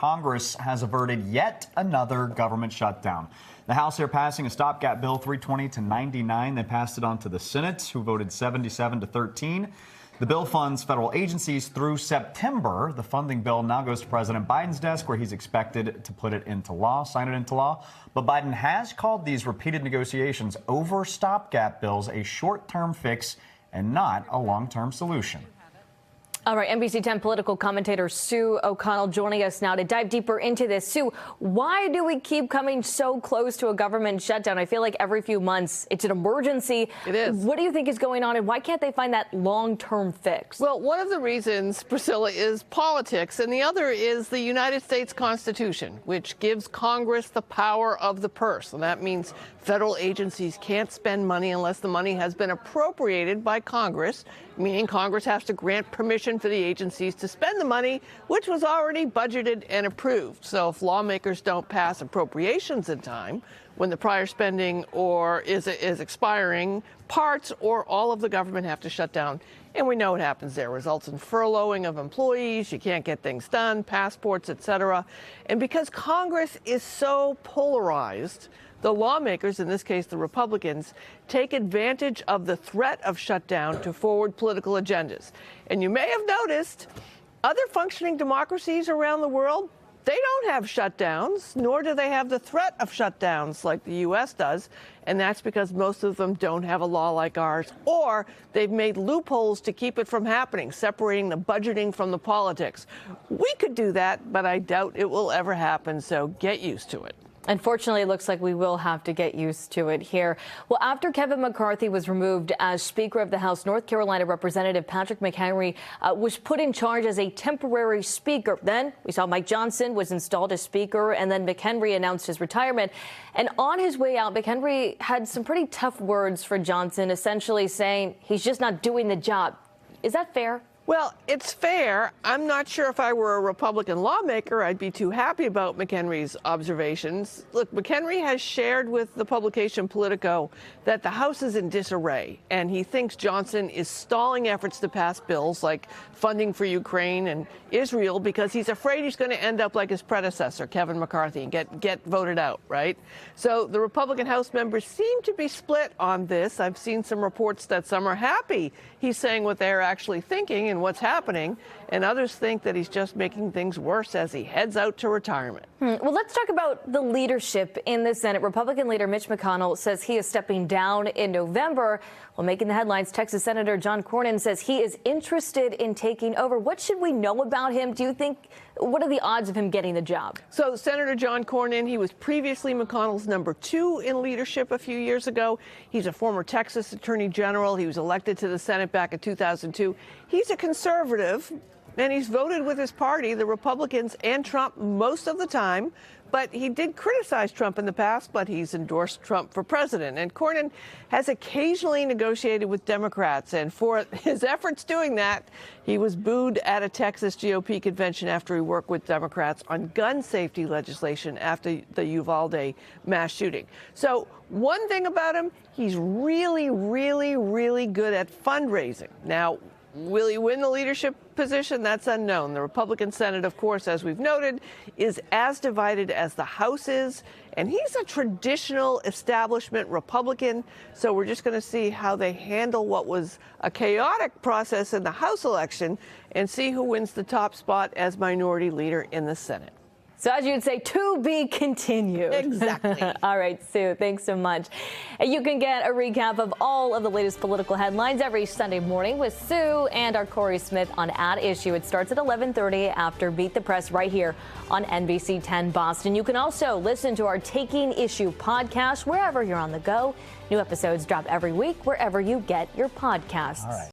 Congress has averted yet another government shutdown. The House here passing a stopgap bill 320 to 99. They passed it on to the Senate, who voted 77 to 13. The bill funds federal agencies through September. The funding bill now goes to President Biden's desk, where he's expected to put it into law, sign it into law. But Biden has called these repeated negotiations over stopgap bills a short-term fix and not a long-term solution. All right, NBC 10 political commentator Sue O'Connell joining us now to dive deeper into this. Sue, why do we keep coming so close to a government shutdown? I feel like every few months it's an emergency. It is. What do you think is going on, and why can't they find that long-term fix? Well, one of the reasons, Priscilla, is politics, and the other is the United States Constitution, which gives Congress the power of the purse. And that means federal agencies can't spend money unless the money has been appropriated by Congress, meaning Congress has to grant permission for the agencies to spend the money, which was already budgeted and approved. So if lawmakers don't pass appropriations in time, when the prior spending is expiring, parts or all of the government have to shut down. And we know what happens there. It results in furloughing of employees. You can't get things done, passports, etc. And because Congress is so polarized, the lawmakers, in this case the Republicans, take advantage of the threat of shutdown to forward political agendas. And you may have noticed other functioning democracies around the world, they don't have shutdowns, nor do they have the threat of shutdowns like the U.S. does. And that's because most of them don't have a law like ours, or they've made loopholes to keep it from happening, separating the budgeting from the politics. We could do that, but I doubt it will ever happen, so get used to it. Unfortunately, it looks like we will have to get used to it here. Well, after Kevin McCarthy was removed as Speaker of the House, North Carolina Representative Patrick McHenry was put in charge as a temporary Speaker. Then we saw Mike Johnson was installed as Speaker, and then McHenry announced his retirement. And on his way out, McHenry had some pretty tough words for Johnson, essentially saying he's just not doing the job. Is that fair? Well, it's fair. I'm not sure if I were a Republican lawmaker, I'd be too happy about McHenry's observations. Look, McHenry has shared with the publication Politico that the House is in disarray, and he thinks Johnson is stalling efforts to pass bills like funding for Ukraine and Israel because he's afraid he's going to end up like his predecessor, Kevin McCarthy, and get voted out, right? So the Republican House members seem to be split on this. I've seen some reports that some are happy he's saying what they're actually thinking and what's happening, and others think that he's just making things worse as he heads out to retirement. Well, let's talk about the leadership in the Senate. Republican leader Mitch McConnell says he is stepping down in November. While making the headlines, Texas Senator John Cornyn says he is interested in taking over. What should we know about him? Do you think, what are the odds of him getting the job? So Senator John Cornyn, he was previously McConnell's number 2 in leadership a few years ago. He's a former Texas Attorney General. He was elected to the Senate back in 2002. He's a conservative, and he's voted with his party, the Republicans, and Trump most of the time. But he did criticize Trump in the past, but he's endorsed Trump for president. And Cornyn has occasionally negotiated with Democrats. And for his efforts doing that, he was booed at a Texas GOP convention after he worked with Democrats on gun safety legislation after the Uvalde mass shooting. So one thing about him, he's really, really, really good at fundraising. Now, will he win the leadership position? That's unknown. The Republican Senate, of course, as we've noted, is as divided as the House is, and he's a traditional establishment Republican. So we're just going to see how they handle what was a chaotic process in the House election and see who wins the top spot as minority leader in the Senate. So as you'd say, to be continued. Exactly. All right, Sue, thanks so much. And you can get a recap of all of the latest political headlines every Sunday morning with Sue and our Corey Smith on At Issue. It starts at 11:30 after Beat the Press right here on NBC 10 Boston. You can also listen to our Taking Issue podcast wherever you're on the go. New episodes drop every week wherever you get your podcasts. All right.